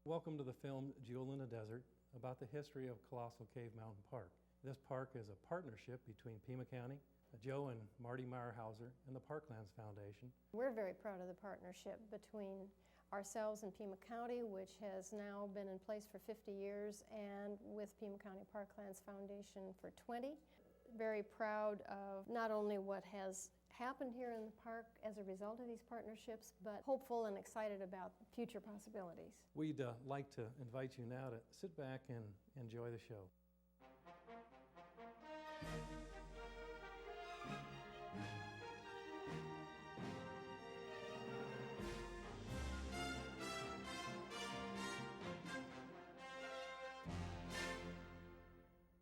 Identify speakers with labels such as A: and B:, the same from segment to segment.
A: Welcome to the film Jewel in the Desert, about the history of Colossal Cave Mountain Park. This park is a partnership between Pima County, Joe and Marty Meyerhauser, and the Parklands Foundation.
B: We're very proud of the partnership between ourselves and Pima County, which has now been in place for 50 years, and with Pima County Parklands Foundation for 20. Very proud of not only what has happened here in the park as a result of these partnerships, but hopeful and excited about future possibilities.
A: We'd like to invite you now to sit back and enjoy the show.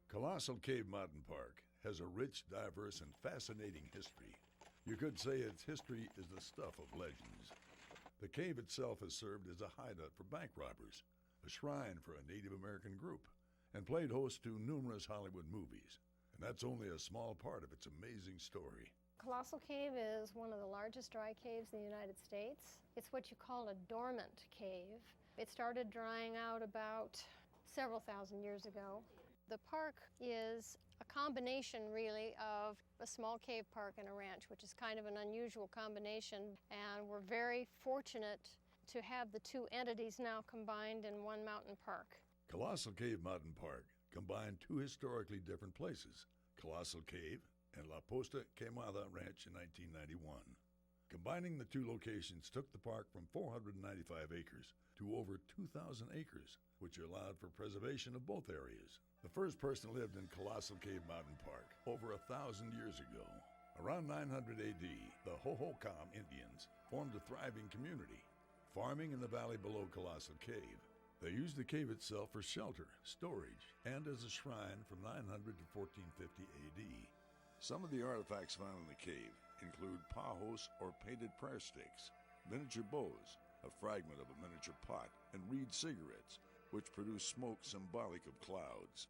C: Colossal Cave Mountain Park has a rich, diverse, and fascinating history. You could say its history is the stuff of legends. The cave itself has served as a hideout for bank robbers, a shrine for a Native American group, and played host to numerous Hollywood movies. And that's only a small part of its amazing story.
B: Colossal Cave is one of the largest dry caves in the United States. It's what you call a dormant cave. It started drying out about several thousand years ago. The park is a combination, really, of a small cave park and a ranch, which is kind of an unusual combination, and we're very fortunate to have the two entities now combined in one mountain park.
C: Colossal Cave Mountain Park combined two historically different places, Colossal Cave and La Posta Quemada Ranch in 1991. Combining the two locations took the park from 495 acres to over 2,000 acres, which allowed for preservation of both areas. The first person lived in Colossal Cave Mountain Park over 1,000 years ago. Around 900 AD, the Hohokam Indians formed a thriving community, farming in the valley below Colossal Cave. They used the cave itself for shelter, storage, and as a shrine from 900 to 1450 AD. Some of the artifacts found in the cave include pahos or painted prayer sticks, miniature bows, a fragment of a miniature pot, and reed cigarettes, which produce smoke symbolic of clouds.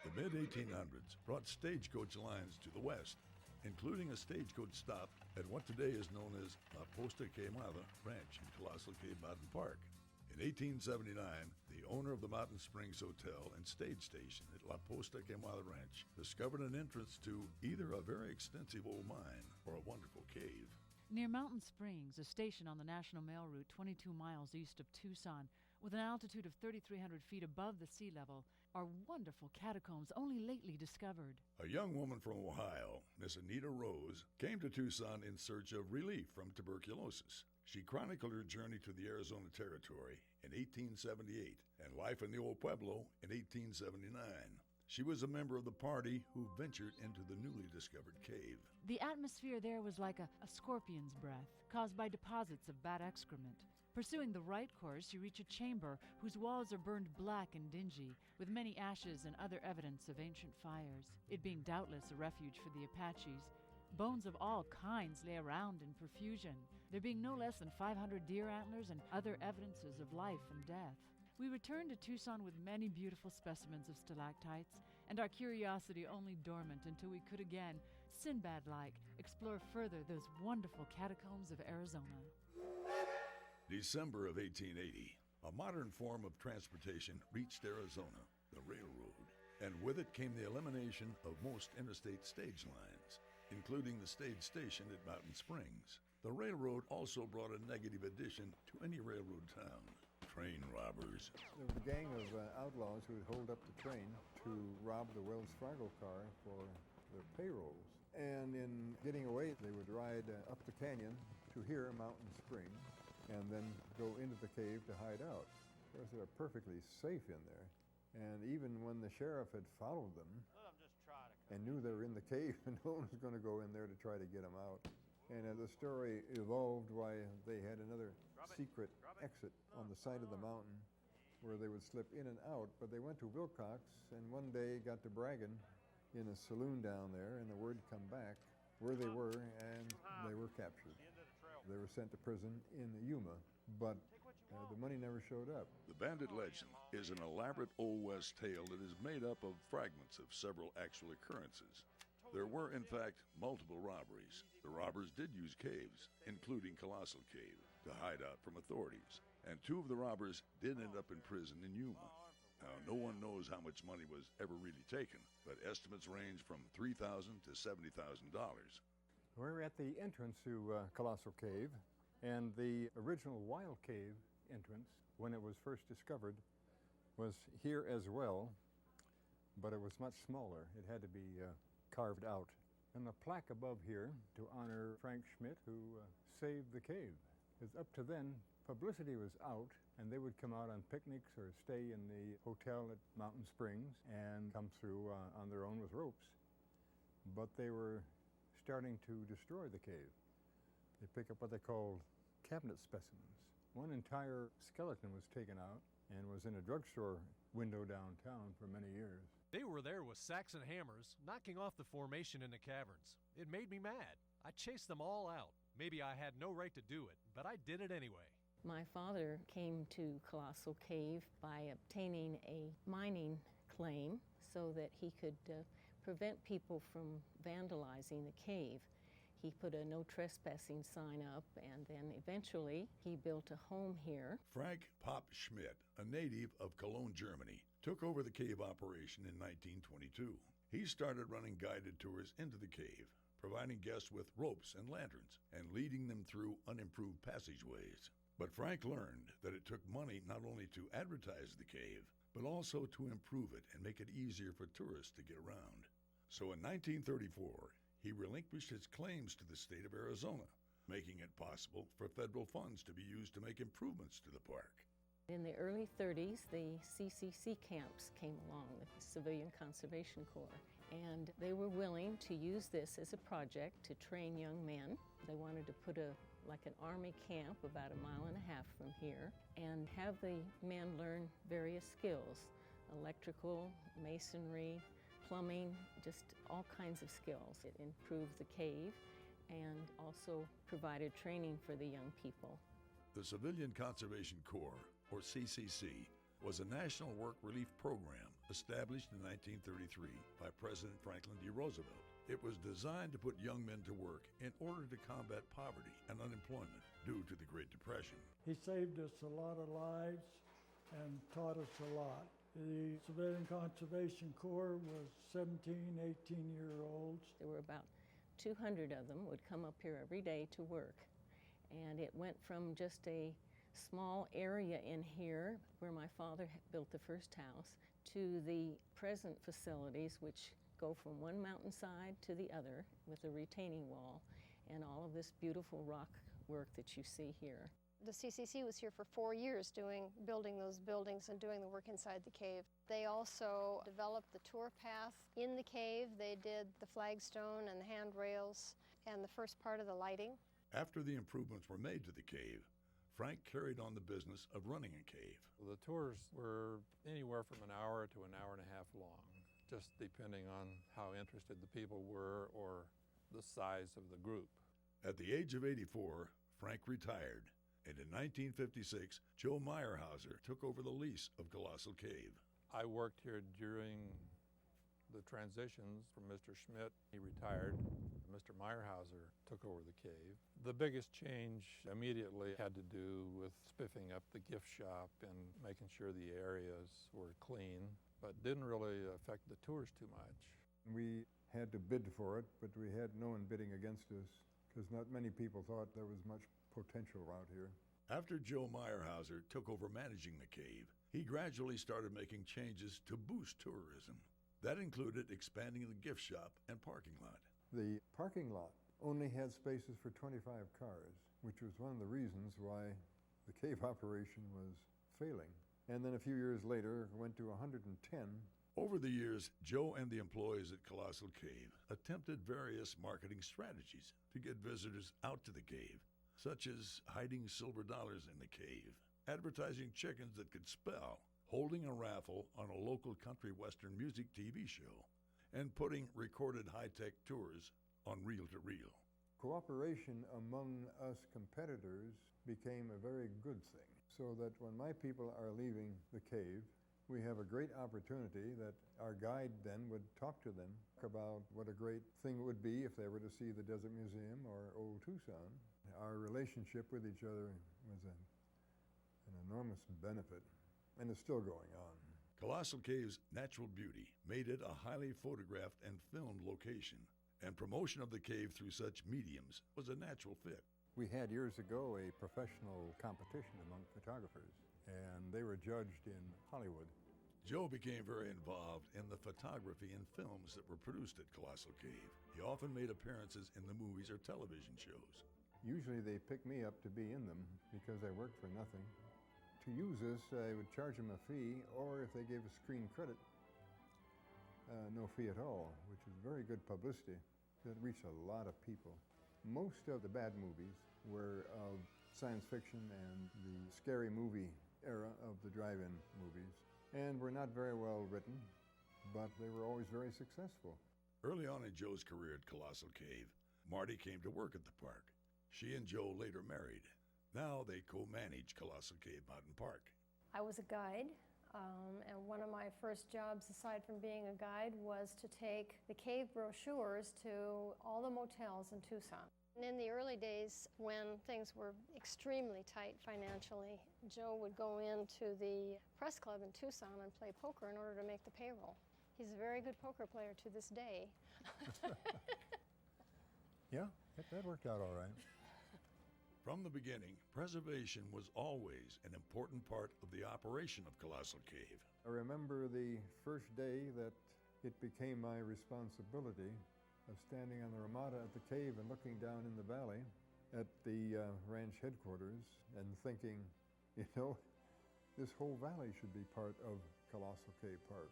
C: The mid-1800s brought stagecoach lines to the west, including a stagecoach stop at what today is known as La Posta Quemada Ranch in Colossal Cave Mountain Park. In 1879, the owner of the Mountain Springs Hotel and stage station at La Posta Quemada Ranch discovered an entrance to either a very extensive old mine or a wonderful cave.
D: Near Mountain Springs, a station on the National Mail Route 22 miles east of Tucson, with an altitude of 3,300 feet above the sea level, are wonderful catacombs only lately discovered.
C: A young woman from Ohio, Miss Anita Rose, came to Tucson in search of relief from tuberculosis. She chronicled her journey to the Arizona Territory in 1878 and life in the Old Pueblo in 1879. She was a member of the party who ventured into the newly discovered cave.
D: The atmosphere there was like a scorpion's breath, caused by deposits of bad excrement. Pursuing the right course, you reach a chamber whose walls are burned black and dingy, with many ashes and other evidence of ancient fires. It being doubtless a refuge for the Apaches, bones of all kinds lay around in profusion, there being no less than 500 deer antlers and other evidences of life and death. We returned to Tucson with many beautiful specimens of stalactites, and our curiosity only dormant until we could again, Sinbad-like, explore further those wonderful catacombs of Arizona.
C: December of 1880, a modern form of transportation reached Arizona, the railroad, and with it came the elimination of most interstate stage lines, including the stage station at Mountain Springs. The railroad also brought a negative addition to any railroad town: train robbers.
E: There was a gang of outlaws who would hold up the train to rob the Wells Fargo car for their payrolls. And in getting away, they would ride up the canyon to here, Mountain Springs, and then go into the cave to hide out. Of course, they were perfectly safe in there. And even when the sheriff had followed them and knew they were in the cave, and no one was going to go in there to try to get them out. And the story evolved why they had another secret exit on the side of the mountain where they would slip in and out. But they went to Wilcox and one day got to bragging in a saloon down there, and the word come back where they were, and they were captured. They were sent to prison in Yuma, but the money never showed up.
C: The bandit legend is an elaborate Old West tale that is made up of fragments of several actual occurrences. There were, in fact, multiple robberies. The robbers did use caves, including Colossal Cave. to hide out from authorities, and 2 of the robbers did end up in prison in Yuma. Now, no one knows how much money was ever really taken, but estimates range from $3,000 to $70,000.
E: We're at the entrance to Colossal Cave, and the original Wild Cave entrance, when it was first discovered, was here as well, but it was much smaller. It had to be carved out. And the plaque above here to honor Frank Schmidt, who saved the cave. Because up to then, publicity was out, and they would come out on picnics or stay in the hotel at Mountain Springs and come through on their own with ropes. But they were starting to destroy the cave. They pick up what they called cabinet specimens. One entire skeleton was taken out and was in a drugstore window downtown for many years.
F: They were there with sacks and hammers, knocking off the formation in the caverns. It made me mad. I chased them all out. Maybe I had no right to do it, but I did it anyway.
G: My father came to Colossal Cave by obtaining a mining claim so that he could prevent people from vandalizing the cave. He put a no trespassing sign up, and then eventually he built a home here.
C: Frank Pop Schmidt, a native of Cologne, Germany, took over the cave operation in 1922. He started running guided tours into the cave, providing guests with ropes and lanterns, and leading them through unimproved passageways. But Frank learned that it took money not only to advertise the cave, but also to improve it and make it easier for tourists to get around. So in 1934, he relinquished his claims to the state of Arizona, making it possible for federal funds to be used to make improvements to the park.
G: In the early 30s, the CCC camps came along, the Civilian Conservation Corps, and they were willing to use this as a project to train young men. They wanted to put like an army camp about 1.5 miles from here and have the men learn various skills, electrical, masonry, plumbing, just all kinds of skills. It improved the cave and also provided training for the young people.
C: The Civilian Conservation Corps, or CCC, was a national work relief program established in 1933 by President Franklin D. Roosevelt. It was designed to put young men to work in order to combat poverty and unemployment due to the Great Depression.
H: He saved us a lot of lives and taught us a lot. The Civilian Conservation Corps was 17, 18-year-olds.
G: There were about 200 of them would come up here every day to work. And it went from just a small area in here where my father built the first house to the present facilities, which go from one mountainside to the other with a retaining wall and all of this beautiful rock work that you see here.
B: The CCC was here for 4 years building those buildings and doing the work inside the cave. They also developed the tour path in the cave. They did the flagstone and the handrails and the first part of the lighting.
C: After the improvements were made to the cave, Frank carried on the business of running a cave.
I: The tours were anywhere from an hour to an hour and a half long, just depending on how interested the people were or the size of the group.
C: At the age of 84, Frank retired, and in 1956, Joe Meyerhauser took over the lease of Colossal Cave.
I: I worked here during the transitions from Mr. Schmidt. He retired. Mr. Meyerhauser took over the cave. The biggest change immediately had to do with spiffing up the gift shop and making sure the areas were clean, but didn't really affect the tours too much.
E: We had to bid for it, but we had no one bidding against us because not many people thought there was much potential out here.
C: After Joe Meyerhauser took over managing the cave, he gradually started making changes to boost tourism. That included expanding the gift shop and parking lot.
E: The parking lot only had spaces for 25 cars, which was one of the reasons why the cave operation was failing. And then a few years later, it went to 110.
C: Over the years, Joe and the employees at Colossal Cave attempted various marketing strategies to get visitors out to the cave, such as hiding silver dollars in the cave, advertising chickens that could spell, holding a raffle on a local country western music TV show, and putting recorded high-tech tours on reel-to-reel.
E: Cooperation among us competitors became a very good thing, so that when my people are leaving the cave, we have a great opportunity that our guide then would talk to them about what a great thing it would be if they were to see the Desert Museum or Old Tucson, Our relationship with each other was an enormous benefit, and it's still going on.
C: Colossal Cave's natural beauty made it a highly photographed and filmed location, and promotion of the cave through such mediums was a natural fit.
E: We had years ago a professional competition among photographers, and they were judged in Hollywood.
C: Joe became very involved in the photography and films that were produced at Colossal Cave. He often made appearances in the movies or television shows.
E: Usually they picked me up to be in them because I worked for nothing. To use this, I would charge them a fee, or if they gave us screen credit, no fee at all, which is very good publicity that reached a lot of people. Most of the bad movies were of science fiction and the scary movie era of the drive-in movies, and were not very well written, but they were always very successful.
C: Early on in Joe's career at Colossal Cave, Marty came to work at the park. She and Joe later married. Now they co-manage Colossal Cave Mountain Park.
B: I was a guide, and one of my first jobs, aside from being a guide, was to take the cave brochures to all the motels in Tucson. And in the early days, when things were extremely tight financially, Joe would go into the press club in Tucson and play poker in order to make the payroll. He's a very good poker player to this day.
E: Yeah, that worked out all right.
C: From the beginning, preservation was always an important part of the operation of Colossal Cave.
E: I remember the first day that it became my responsibility of standing on the ramada at the cave and looking down in the valley at the ranch headquarters and thinking, you know, this whole valley should be part of Colossal Cave Park.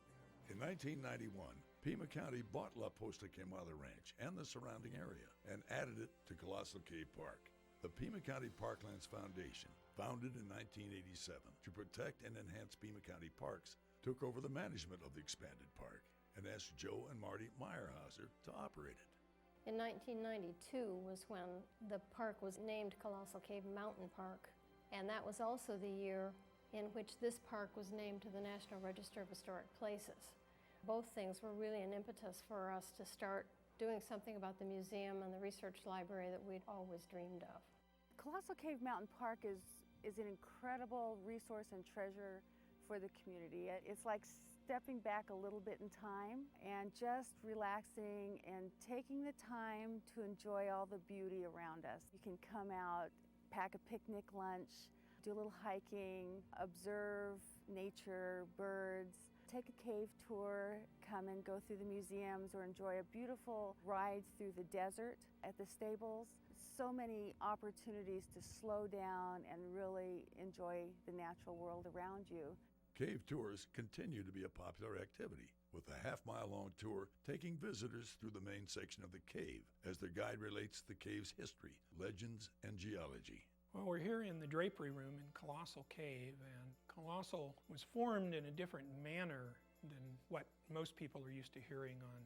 C: In 1991, Pima County bought La Posta Quemada Ranch and the surrounding area and added it to Colossal Cave Park. The Pima County Parklands Foundation, founded in 1987 to protect and enhance Pima County parks, took over the management of the expanded park and asked Joe and Marty Meyerhauser to operate it.
B: In 1992 was when the park was named Colossal Cave Mountain Park, and that was also the year in which this park was named to the National Register of Historic Places. Both things were really an impetus for us to start doing something about the museum and the research library that we'd always dreamed of.
J: Colossal Cave Mountain Park is an incredible resource and treasure for the community. It's like stepping back a little bit in time and just relaxing and taking the time to enjoy all the beauty around us. You can come out, pack a picnic lunch, do a little hiking, observe nature, birds, take a cave tour, come and go through the museums, or enjoy a beautiful ride through the desert at the stables. So many opportunities to slow down and really enjoy the natural world around you.
C: Cave tours continue to be a popular activity, with a half-mile-long tour taking visitors through the main section of the cave as the guide relates the cave's history, legends, and geology.
K: Well, we're here in the drapery room in Colossal Cave, and Colossal was formed in a different manner than what most people are used to hearing on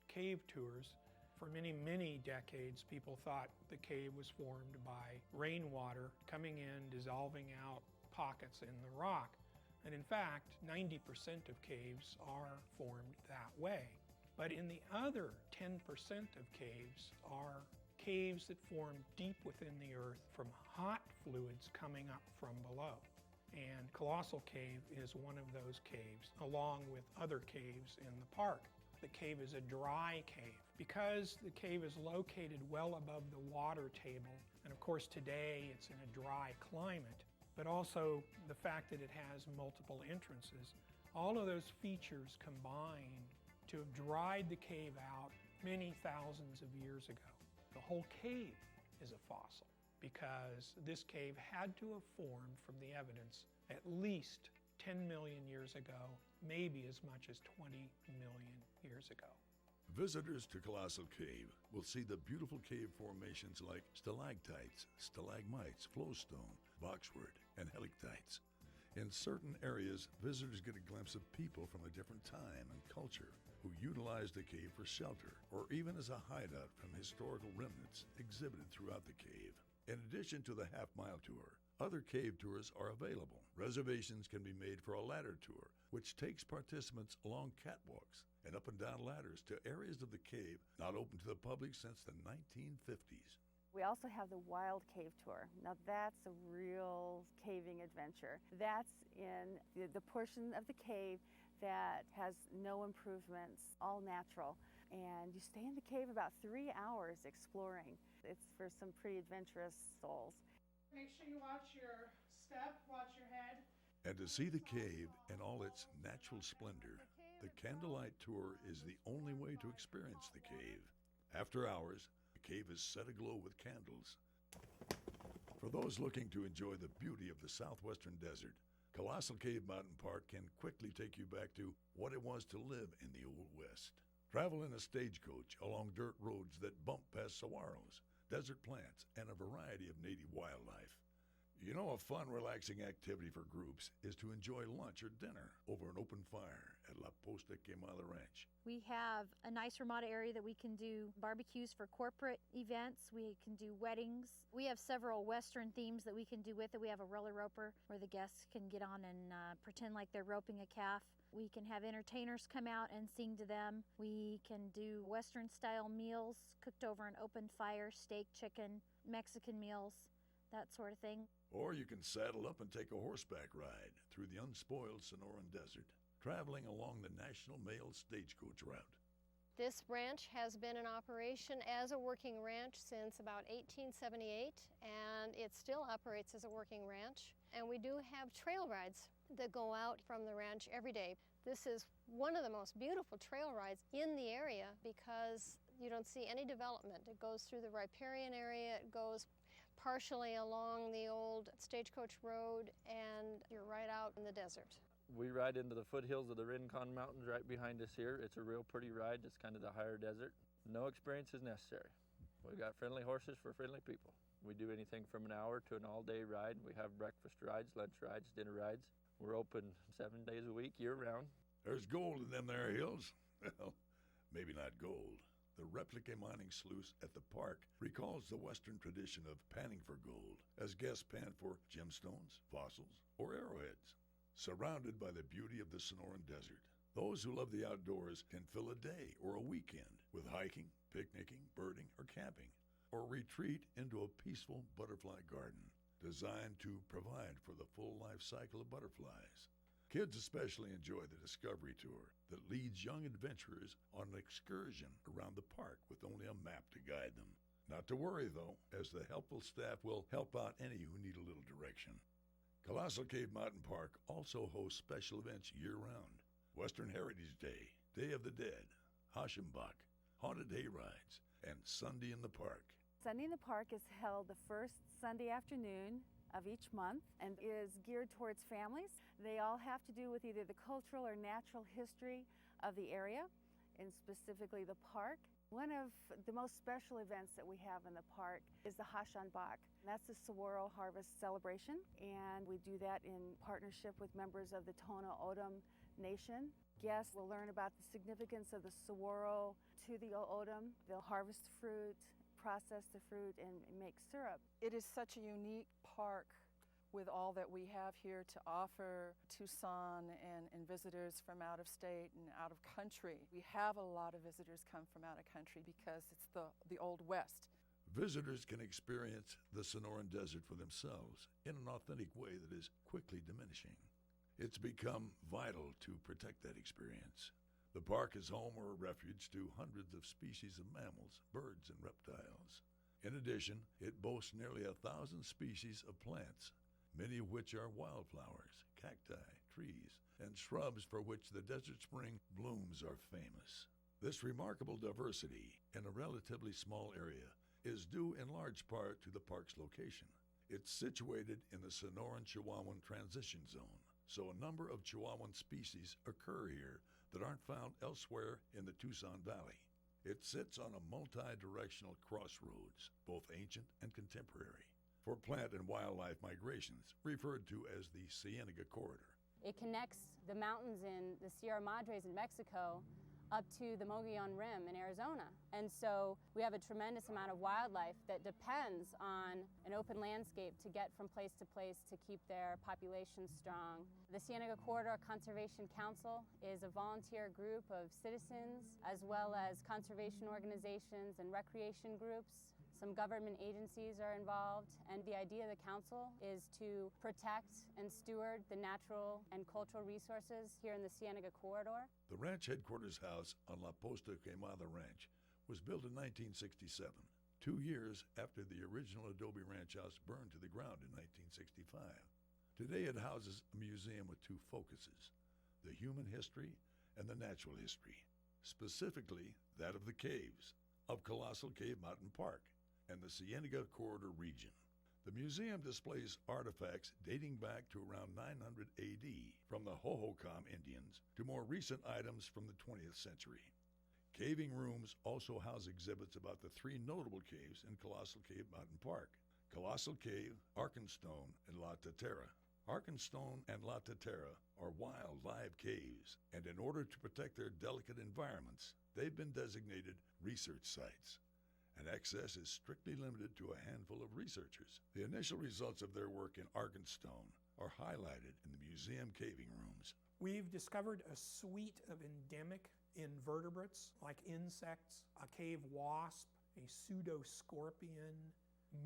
K: cave tours. For many, many decades, people thought the cave was formed by rainwater coming in, dissolving out pockets in the rock. And in fact, 90% of caves are formed that way. But in the other 10% of caves are caves that form deep within the earth from hot fluids coming up from below. And Colossal Cave is one of those caves, along with other caves in the park. The cave is a dry cave. Because the cave is located well above the water table, and of course today it's in a dry climate, but also the fact that it has multiple entrances, all of those features combine to have dried the cave out many thousands of years ago. The whole cave is a fossil because this cave had to have formed from the evidence at least 10 million years ago, maybe as much as 20 million years ago.
C: Visitors to Colossal Cave will see the beautiful cave formations like stalactites, stalagmites, flowstone, boxwood, and helictites. In certain areas, visitors get a glimpse of people from a different time and culture who utilized the cave for shelter or even as a hideout from historical remnants exhibited throughout the cave. In addition to the half-mile tour, other cave tours are available. Reservations can be made for a ladder tour, which takes participants along catwalks and up and down ladders to areas of the cave not open to the public since the 1950s.
J: We also have the Wild Cave Tour. Now that's a real caving adventure. That's in the portion of the cave that has no improvements, all natural. And you stay in the cave about 3 hours exploring. It's for some pretty adventurous souls.
L: Make sure you watch your step, watch your head.
C: And to see the cave in all its natural splendor, the candlelight tour is the only way to experience the cave. After hours, the cave is set aglow with candles. For those looking to enjoy the beauty of the southwestern desert, Colossal Cave Mountain Park can quickly take you back to what it was to live in the Old West. Travel in a stagecoach along dirt roads that bump past saguaros, desert plants, and a variety of native wildlife. You know, a fun, relaxing activity for groups is to enjoy lunch or dinner over an open fire at La Posta Quemada Ranch.
M: We have a nice ramada area that we can do barbecues for corporate events. We can do weddings. We have several Western themes that we can do with it. We have a roller roper where the guests can get on and pretend like they're roping a calf. We can have entertainers come out and sing to them. We can do Western-style meals cooked over an open fire, steak, chicken, Mexican meals, that sort of thing.
C: Or you can saddle up and take a horseback ride through the unspoiled Sonoran Desert, traveling along the National Mail Stagecoach route.
B: This ranch has been in operation as a working ranch since about 1878, and it still operates as a working ranch. And we do have trail rides that go out from the ranch every day. This is one of the most beautiful trail rides in the area because you don't see any development. It goes through the riparian area, it goes partially along the old stagecoach road, and you're right out in the desert.
N: We ride into the foothills of the Rincon Mountains right behind us here. It's a real pretty ride. It's kind of the higher desert. No experience is necessary. We've got friendly horses for friendly people. We do anything from an hour to an all-day ride. We have breakfast rides, lunch rides, dinner rides. We're open 7 days a week, year-round.
C: There's gold in them there hills. Well, maybe not gold. The replica mining sluice at the park recalls the Western tradition of panning for gold, as guests pan for gemstones, fossils, or arrowheads. Surrounded by the beauty of the Sonoran Desert, those who love the outdoors can fill a day or a weekend with hiking, picnicking, birding, or camping, or retreat into a peaceful butterfly garden designed to provide for the full life cycle of butterflies. Kids especially enjoy the Discovery Tour that leads young adventurers on an excursion around the park with only a map to guide them. Not to worry, though, as the helpful staff will help out any who need a little direction. Colossal Cave Mountain Park also hosts special events year-round. Western Heritage Day, Day of the Dead, Haschenbach, haunted hay rides, and Sunday in the Park.
J: Sunday in the Park is held the first Sunday afternoon of each month and is geared towards families. They all have to do with either the cultural or natural history of the area, and specifically the park. One of the most special events that we have in the park is the Haschenbach. That's the saguaro harvest celebration, and we do that in partnership with members of the Tohono O'odham Nation. Guests will learn about the significance of the saguaro to the O'odham. They'll harvest fruit, process the fruit, and make syrup.
O: It is such a unique park with all that we have here to offer Tucson and visitors from out of state and out of country. We have a lot of visitors come from out of country because it's the Old West.
C: Visitors can experience the Sonoran Desert for themselves in an authentic way that is quickly diminishing. It's become vital to protect that experience. The park is home or a refuge to hundreds of species of mammals, birds, and reptiles. In addition, it boasts nearly 1,000 species of plants, many of which are wildflowers, cacti, trees, and shrubs for which the desert spring blooms are famous. This remarkable diversity in a relatively small area is due in large part to the park's location. It's situated in the Sonoran-Chihuahuan Transition Zone, so a number of Chihuahuan species occur here that aren't found elsewhere in the Tucson Valley. It sits on a multi-directional crossroads, both ancient and contemporary, for plant and wildlife migrations, referred to as the Cienega Corridor.
P: It connects the mountains in the Sierra Madres in Mexico up to the Mogollon Rim in Arizona. And so we have a tremendous amount of wildlife that depends on an open landscape to get from place to place to keep their populations strong. The Cienega Corridor Conservation Council is a volunteer group of citizens as well as conservation organizations and recreation groups Some government agencies are involved, and the idea of the council is to protect and steward the natural and cultural resources here in the Cienega corridor.
C: The ranch headquarters house on La Posta Quemada Ranch was built in 1967, 2 years after the original adobe ranch house burned to the ground in 1965. Today it houses a museum with two focuses, the human history and the natural history, specifically that of the caves of Colossal Cave Mountain Park and the Cienega Corridor region. The museum displays artifacts dating back to around 900 AD, from the Hohokam Indians to more recent items from the 20th century. Caving rooms also house exhibits about the three notable caves in Colossal Cave Mountain Park: Colossal Cave, Arkenstone, and La Tetera. Arkenstone and La Tetera are wild, live caves, and in order to protect their delicate environments, they've been designated research sites, and access is strictly limited to a handful of researchers. The initial results of their work in Arkenstone are highlighted in the museum caving rooms.
K: We've discovered a suite of endemic invertebrates like insects, a cave wasp, a pseudoscorpion,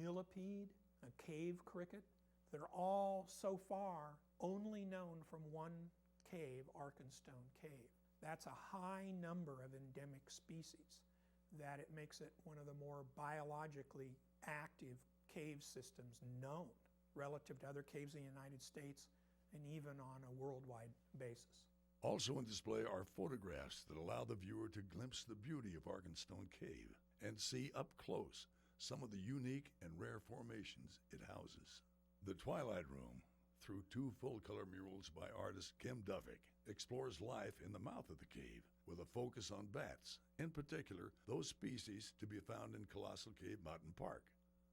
K: millipede, a cave cricket. They're all so far only known from one cave, Arkenstone Cave. That's a high number of endemic species, that it makes it one of the more biologically active cave systems known relative to other caves in the United States and even on a worldwide basis.
C: Also on display are photographs that allow the viewer to glimpse the beauty of Arkenstone Cave and see up close some of the unique and rare formations it houses. The Twilight Room, through two full-color murals by artist Kim Duffick, explores life in the mouth of the cave with a focus on bats, in particular those species to be found in Colossal Cave Mountain Park.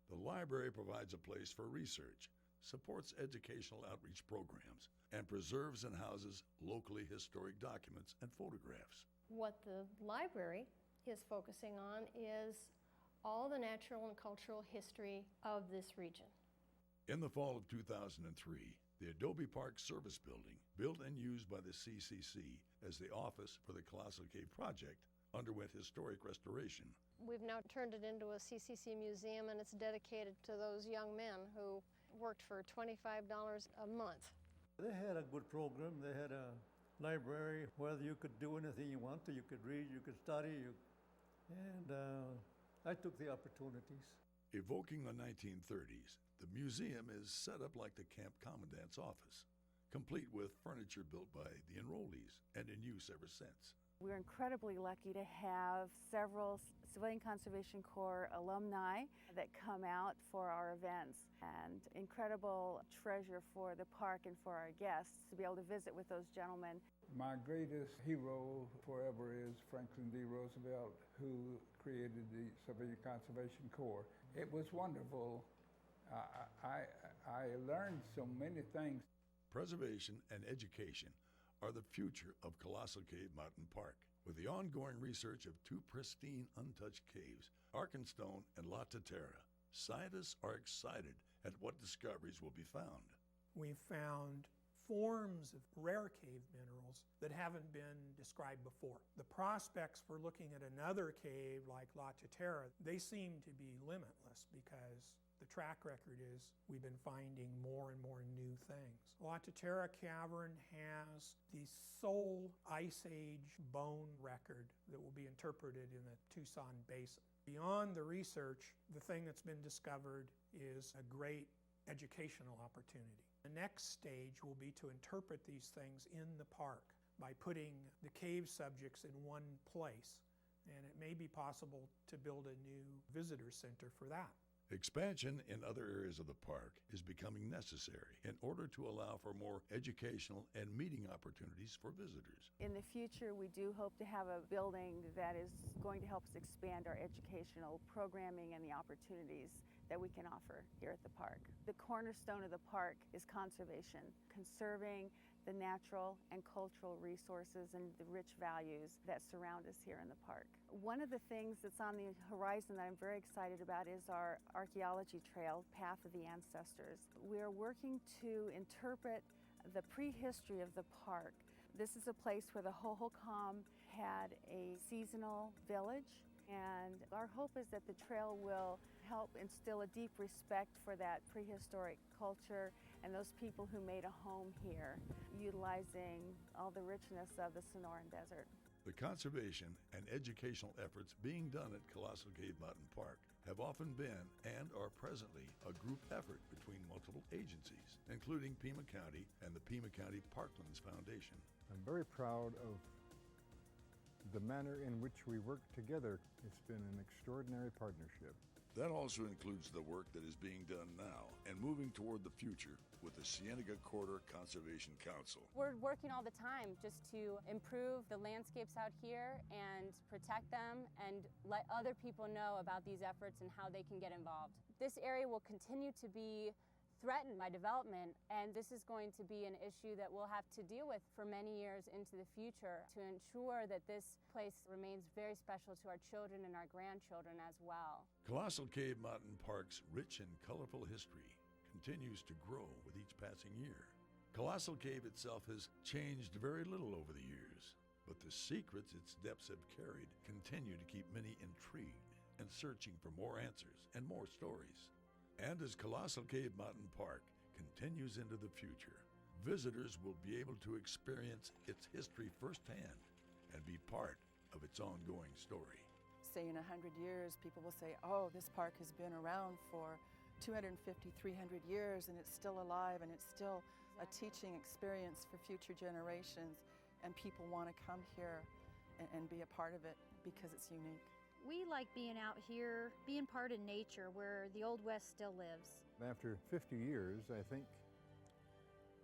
C: The library provides a place for research, supports educational outreach programs, and preserves and houses locally historic documents and photographs.
B: What the library is focusing on is all the natural and cultural history of this region.
C: In the fall of 2003, the Adobe Park Service Building, built and used by the CCC as the office for the Colossal Cave Project, underwent historic restoration.
B: We've now turned it into a CCC museum, and it's dedicated to those young men who worked for $25 a month.
Q: They had a good program. They had a library where you could do anything you want to. You could read, you could study, and I took the opportunities.
C: Evoking the 1930s, the museum is set up like the camp commandant's office, complete with furniture built by the enrollees and in use ever since.
J: We're incredibly lucky to have several Civilian Conservation Corps alumni that come out for our events, and incredible treasure for the park and for our guests to be able to visit with those gentlemen.
R: My greatest hero forever is Franklin D. Roosevelt, who created the Civilian Conservation Corps. It was wonderful. I learned so many things.
C: Preservation and education are the future of Colossal Cave Mountain Park. With the ongoing research of two pristine, untouched caves, Arkenstone and La Tetera, scientists are excited at what discoveries will be found.
K: We've found forms of rare cave minerals that haven't been described before. The prospects for looking at another cave like La Tetera, they seem to be limitless because the track record is we've been finding more and more new things. La Tetera Cavern has the sole Ice Age bone record that will be interpreted in the Tucson Basin. Beyond the research, the thing that's been discovered is a great educational opportunity. The next stage will be to interpret these things in the park by putting the cave subjects in one place. And it may be possible to build a new visitor center for that.
C: Expansion in other areas of the park is becoming necessary in order to allow for more educational and meeting opportunities for visitors.
J: In the future, we do hope to have a building that is going to help us expand our educational programming and the opportunities that we can offer here at the park. The cornerstone of the park is conservation, conserving the natural and cultural resources and the rich values that surround us here in the park. One of the things that's on the horizon that I'm very excited about is our archaeology trail, Path of the Ancestors. We're working to interpret the prehistory of the park. This is a place where the Hohokam had a seasonal village, and our hope is that the trail will help instill a deep respect for that prehistoric culture and those people who made a home here, utilizing all the richness of the Sonoran Desert.
C: The conservation and educational efforts being done at Colossal Cave Mountain Park have often been and are presently a group effort between multiple agencies, including Pima County and the Pima County Parklands Foundation.
E: I'm very proud of the manner in which we work together. It's been an extraordinary partnership.
C: That also includes the work that is being done now and moving toward the future with the Cienega Corridor Conservation Council.
P: We're working all the time just to improve the landscapes out here and protect them and let other people know about these efforts and how they can get involved. This area will continue to be threatened by development, and this is going to be an issue that we'll have to deal with for many years into the future to ensure that this place remains very special to our children and our grandchildren as well.
C: Colossal Cave Mountain Park's rich and colorful history continues to grow with each passing year. Colossal Cave itself has changed very little over the years, but the secrets its depths have carried continue to keep many intrigued and searching for more answers and more stories. And as Colossal Cave Mountain Park continues into the future, visitors will be able to experience its history firsthand and be part of its ongoing story.
O: Say in 100 years, people will say, oh, this park has been around for 250, 300 years and it's still alive and it's still a teaching experience for future generations, and people want to come here and be a part of it because it's unique.
M: We like being out here, being part of nature where the Old West still lives.
E: After 50 years, I think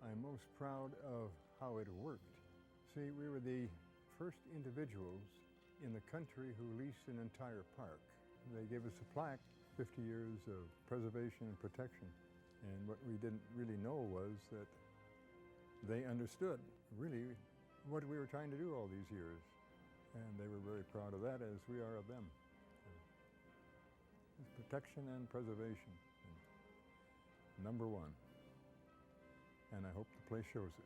E: I'm most proud of how it worked. See, we were the first individuals in the country who leased an entire park. They gave us a plaque, 50 years of preservation and protection. And what we didn't really know was that they understood really what we were trying to do all these years. And they were very proud of that, as we are of them. Protection and preservation, #1. And I hope the place shows it.